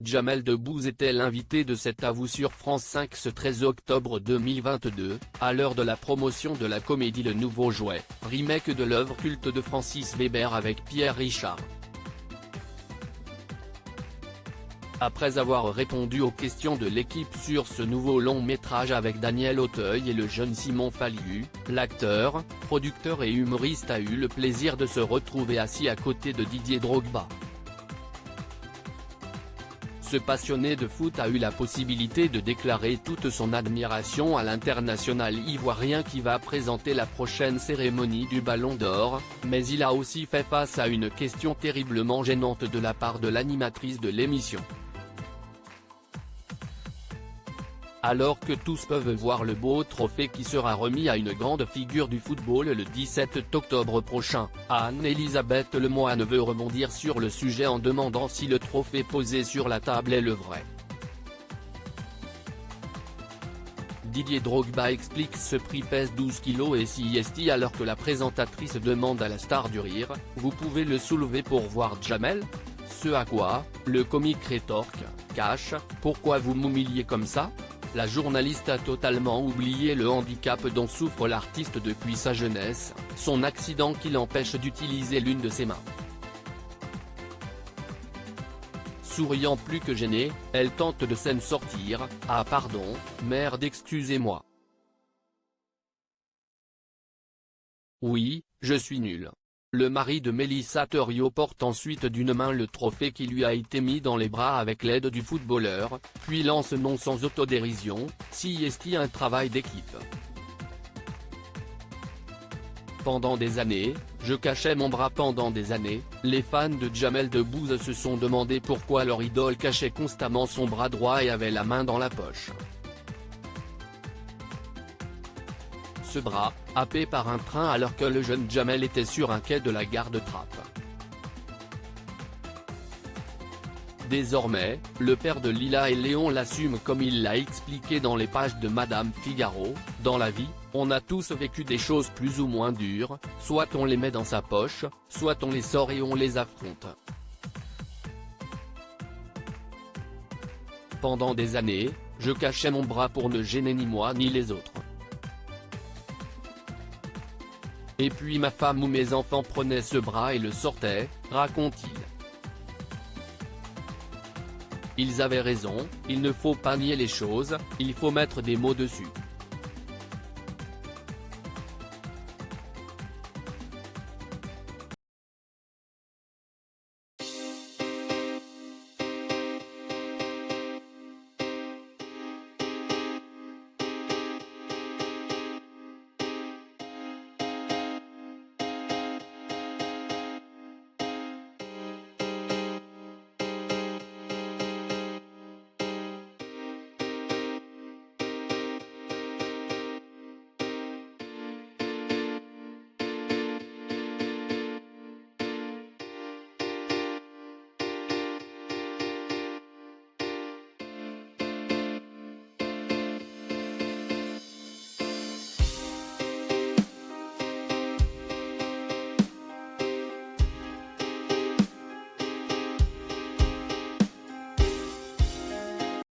Jamel Debbouze était l'invité de cet avou sur France 5 ce 13 octobre 2022, à l'heure de la promotion de la comédie Le Nouveau Jouet, remake de l'œuvre culte de Francis Weber avec Pierre Richard. Après avoir répondu aux questions de l'équipe sur ce nouveau long métrage avec Daniel Auteuil et le jeune Simon Fallu, l'acteur, producteur et humoriste a eu le plaisir de se retrouver assis à côté de Didier Drogba. Ce passionné de foot a eu la possibilité de déclarer toute son admiration à l'international ivoirien qui va présenter la prochaine cérémonie du Ballon d'Or, mais il a aussi fait face à une question terriblement gênante de la part de l'animatrice de l'émission. Alors que tous peuvent voir le beau trophée qui sera remis à une grande figure du football le 17 octobre prochain, Anne-Elisabeth Lemoine veut rebondir sur le sujet en demandant si le trophée posé sur la table est le vrai. Didier Drogba explique ce prix pèse 12 kg et si est alors que la présentatrice demande à la star du rire, vous pouvez le soulever pour voir Jamel ? Ce à quoi, le comique rétorque, cache, pourquoi vous m'humiliez comme ça ? La journaliste a totalement oublié le handicap dont souffre l'artiste depuis sa jeunesse, son accident qui l'empêche d'utiliser l'une de ses mains. Souriant plus que gênée, elle tente de s'en sortir, « Ah pardon, merde excusez-moi. Oui, je suis nul ». Le mari de Mélissa Thériault porte ensuite d'une main le trophée qui lui a été mis dans les bras avec l'aide du footballeur, puis lance non sans autodérision, « Si est un travail d'équipe. Pendant des années, je cachais mon bras pendant des années », les fans de Jamel Debbouze se sont demandé pourquoi leur idole cachait constamment son bras droit et avait la main dans la poche. Ce bras, happé par un train alors que le jeune Jamel était sur un quai de la gare de Trappes. Désormais, le père de Lila et Léon l'assume comme il l'a expliqué dans les pages de Madame Figaro, « Dans la vie, on a tous vécu des choses plus ou moins dures, soit on les met dans sa poche, soit on les sort et on les affronte. Pendant des années, je cachais mon bras pour ne gêner ni moi ni les autres. Et puis ma femme ou mes enfants prenaient ce bras et le sortaient, raconte-t-il. Ils avaient raison, il ne faut pas nier les choses, il faut mettre des mots dessus.